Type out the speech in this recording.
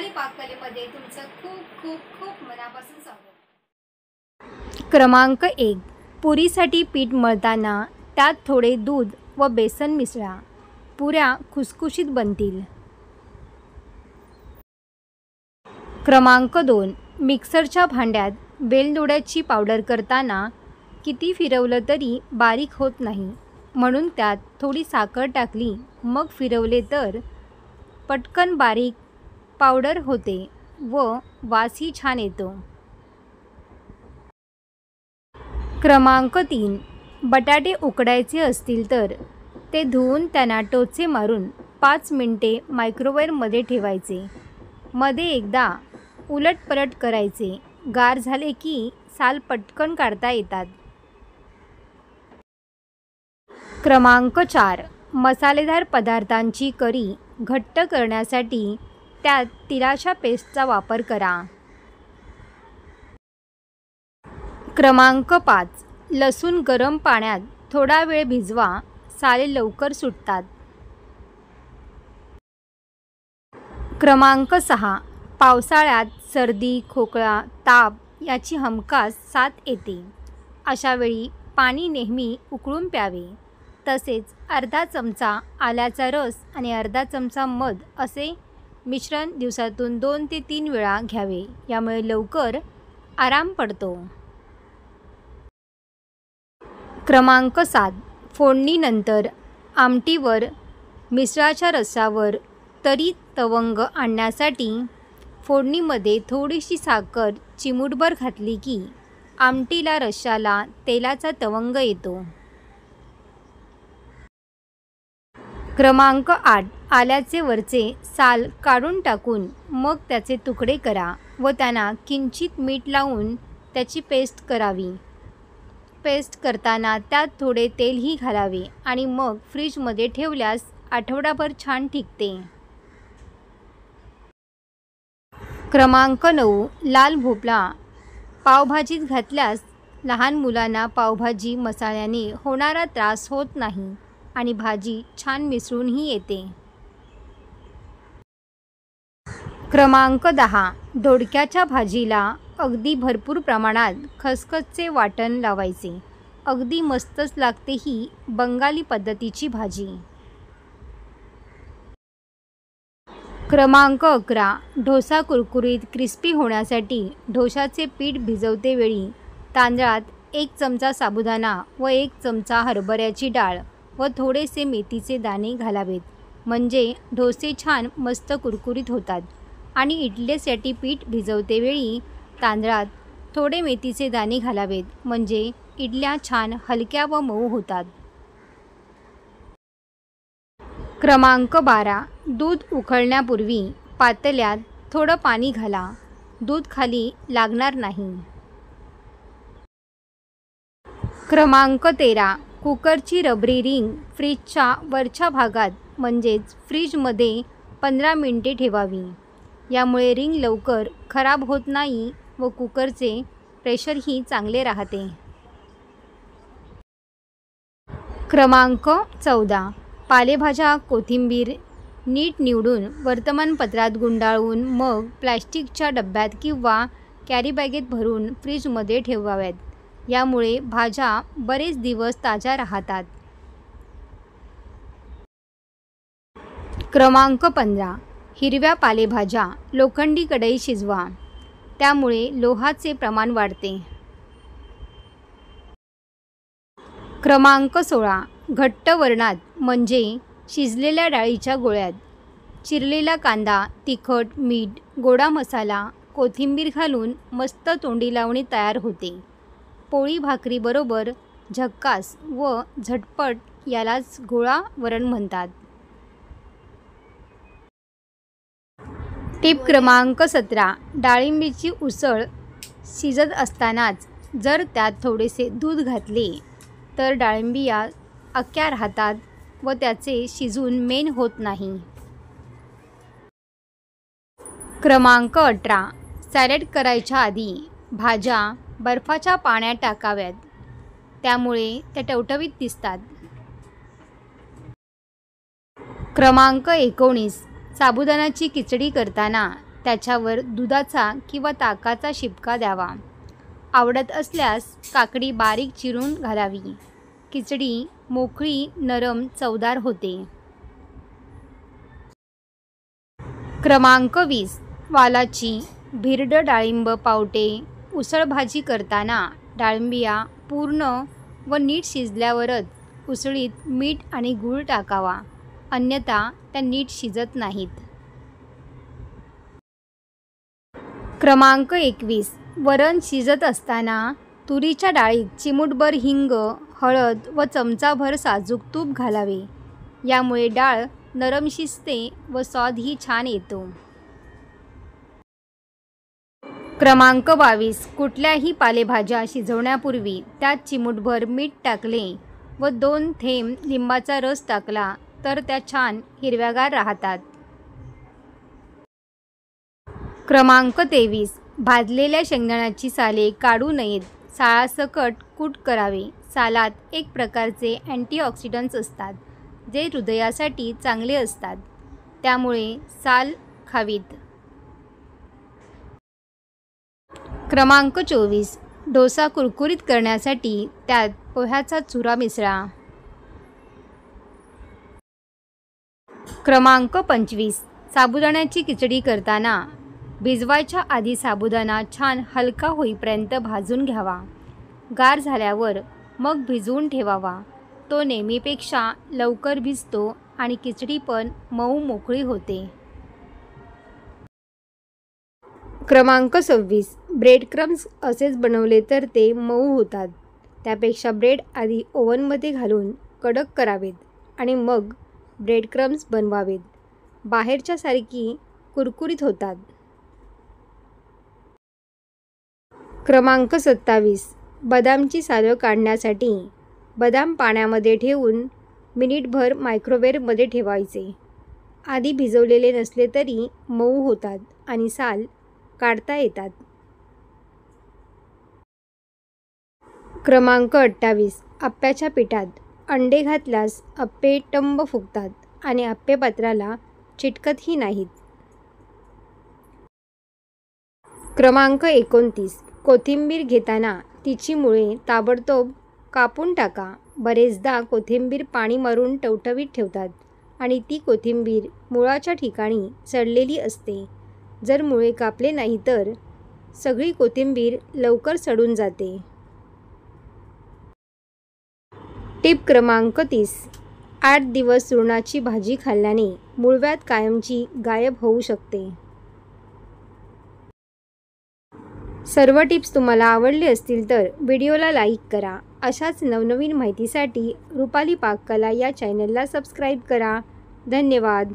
रुपाली पाककलेमध्ये तुमचं खूप खूप खूप मनापासून स्वागत। क्रमांक 1, पुरीसाठी पीठ मळताना त्यात थोडे दूध व बेसन मिसळा, पुऱ्या खुसखुशीत बनतील। क्रमांक 2, मिक्सरच्या भांड्यात वेलदोड्याची पावडर करताना किती फिरवलं तरी बारीक होत नाही, म्हणून त्यात थोडी साखर टाकली मग फिरवले तर पटकन बारीक पावडर होते व वासही छान येतो। क्रमांक 3, बटाटे उकडायचे असतील तर ते धुवून त्यांना टोचे मारून 5 मिनिटे मायक्रोवेव्हमध्ये ठेवायचे। मध्ये एकदा उलटपलट करायचे, गार झाले की साल पटकन काढता येतात। क्रमांक 4, मसालेदार पदार्थांची करी घट्ट करण्यासाठी त्यात तिळाच्या पेस्टचा वापर करा। क्रमांक 5, लसूण गरम पाण्यात थोडा वेळ भिजवा, साले लवकर सुटतात। क्रमांक 6, पावसाळ्यात सर्दी, खोकला, ताप याची हमखास साथ येते। अशा वेळी पाणी नेहमी उकळून प्यावे। तसेच अर्धा चमचा आल्याचा रस आणि अर्धा चमचा मध असे मिश्रण दिवसातून 2 ते 3 वेळा घ्यावे, यामुळे लवकर आराम पडतो। क्रमांक 7, फोडणीनंतर आमटीवर मिसळाच्या रसावर तरी तवंग आणण्यासाठी फोडणीमध्ये थोडीशी साखर चिमूटभर घातली की आमटीला रश्शाला तेलाचा तवंग येतो। क्रमांक 8, आल्याचे वरचे साल काढून टाकून मग त्याचे तुकडे करा व त्यांना किंचित मीठ लावून त्याची पेस्ट करावी। पेस्ट करताना त्यात थोडे तेलही घालावे आणि मग फ्रीजमध्ये ठेवल्यास आठवडाभर छान टिकते। क्रमांक 9, लाल भोपळा पावभाजीत घातल्यास लहान मुलांना पावभाजी मसाल्याने होणारा त्रास होत नाही आणि भाजी छान मिसळूनही येते। क्रमांक 10, दोडक्याच्या भाजीला अगदी भरपूर प्रमाणात खसखसचे वाटण लावायचे, अगदी मस्तच लागते ही बंगाली पद्धतीची भाजी। क्रमांक 11, डोसा कुरकुरीत क्रिस्पी होण्यासाठी डोशाचे पीठ भिजवते वेळी तांदळात 1 चमचा साबुदाणा व 1 चमचा हरभऱ्याची डाळ व थोडेसे मेथीचे दाणे घालावेत, म्हणजे डोसे छान मस्त कुरकुरीत होतात। आणि इडलीसाठी पीठ भिजवते वेळी तांदळात थोडे मेथीचे दाणे घालावेत, म्हणजे इडल्या छान हलक्या व मऊ होतात। क्रमांक 12, दूध उकळण्यापूर्वी पातेल्यात थोडं पाणी घाला, दूध खाली लागणार नाही। क्रमांक 13, कुकरची रबरी रिंग फ्रीजच्या वरच्या भागात म्हणजेच फ्रीजमध्ये 15 मिनिटे ठेवावी, यामुळे रिंग लवकर खराब होत नाही व कुकरचे प्रेशरही चांगले राहते। क्रमांक 14, पालेभाज्या कोथिंबीर नीट निवडून वर्तमानपत्रात गुंडाळून मग प्लॅस्टिकच्या डब्यात किंवा कॅरीबॅगेत भरून फ्रीजमध्ये ठेवाव्यात, यामुळे भाज्या बरेच दिवस ताज्या राहतात। क्रमांक 15, हिरव्या पालेभाज्या लोखंडी कढईत शिजवा, त्यामुळे लोहाचे प्रमाण वाढते। क्रमांक 16, घट्ट वरणात म्हणजे शिजलेल्या डाळीच्या गोळ्यात चिरलेला कांदा, तिखट, मीठ, गोडा मसाला, कोथिंबीर घालून मस्त तोंडी लावणी तयार होते। पोळी भाकरी बरोबर झक्कास व झटपट यालाच गोळा वरण म्हणतात। टिप क्रमांक 17, डाळिंबीची उसळ शिजत असतानाच जर त्यात थोडेसे दूध घातले तर डाळिंबिया अक्क्या राहतात व त्याचे शिजून मेण होत नाही। क्रमांक 18, सॅलड करायच्या आधी भाज्या बर्फाच्या पाण्यात टाकाव्यात, त्यामुळे त्या टवटवीत दिसतात। क्रमांक 19, साबुदाण्याची खिचडी करताना त्याच्यावर दुधाचा किंवा ताकाचा शिपका द्यावा. आवडत असल्यास काकडी बारीक चिरून घालावी. खिचडी मोकळी, नरम, चवदार होते. क्रमांक 20. वालाची भिरड डाळिंब पावटे. उसळ भाजी करताना डाळिंबिया पूर्ण व नीट शिजल्यावरच उसळीत मीठ आणि गूळ टाकावा, अन्यथा त्या नीट शिजत नाहीत. क्रमांक 21. वरण शिजत असताना तुरीच्या डाळीत चिमूटभर हिंग, हळद व चमचाभर साजूक तूप घालावे. यामुळे डाळ नरम शिजते व स्वादही छान येतो. क्रमांक 22. कुठल्याही पालेभाज्या शिजवण्यापूर्वी त्यात चिमूटभर मीठ टाकले व 2 थेंब लिंबाचा रस टाकला तर त्या छान हिरव्यागार राहतात. क्रमांक 23. भाजलेल्या शेंगदाण्याची साले काढू नयेत. सालासकट कूट करावे. सालात एक प्रकारचे अँटीऑक्सिडंट्स असतात जे हृदयासाठी चांगले असतात, त्यामुळे साल खावीत. क्रमांक 24. डोसा कुरकुरीत करण्यासाठी त्यात पोह्याचा चुरा मिसळा. क्रमांक 25. साबुदाण्याची खिचडी करताना भिजवायच्या आधी साबुदाणा छान हलका होईपर्यंत भाजून घ्यावा. गार झाल्यावर मग भिजवून ठेवावा. तो नेहमीपेक्षा लवकर भिजतो आणि खिचडी पण मऊ मोकळी होते. क्रमांक 26. ब्रेड क्रम्स असेच बनवले तर ते मऊ होतात. त्यापेक्षा ब्रेड आधी ओव्हनमध्ये घालून कडक करावेत आणि मग ब्रेड क्रम्स बनवावेत. बाहेरच्यासारखी कुरकुरीत होतात. क्रमांक 27. बदामची सालं काढण्यासाठी बदाम पाण्यामध्ये ठेवून मिनिटभर मायक्रोवेव्हमध्ये ठेवायचे. आधी भिजवलेले नसले तरी मऊ होतात आणि साल काढता येतात. क्रमांक 28. आप्याच्या पिठात अंडे घातल्यास आप्पे टम्म फुगतात आणि आप्पेपात्राला चिटकतही नाहीत. क्रमांक 29. कोथिंबीर घेताना तिची मुळे ताबडतोब कापून टाका. बरेचदा कोथिंबीर पाणी मारून टवटवीत ठेवतात आणि ती कोथिंबीर मुळाच्या ठिकाणी सडलेली असते. जर मुळे कापले नाही तर सगळी कोथिंबीर लवकर सडून जाते. टिप क्रमांक 30. 8 दिवस सुरणाची भाजी खाल्ल्याने मूळव्याध कायमची गायब होऊ शकते. सर्व टिप्स तुम्हाला आवडले असतील तर व्हिडिओला लाईक करा. अशाच नवनवीन माहितीसाठी रुपाली पाककला या चॅनलला सबस्क्राईब करा. धन्यवाद.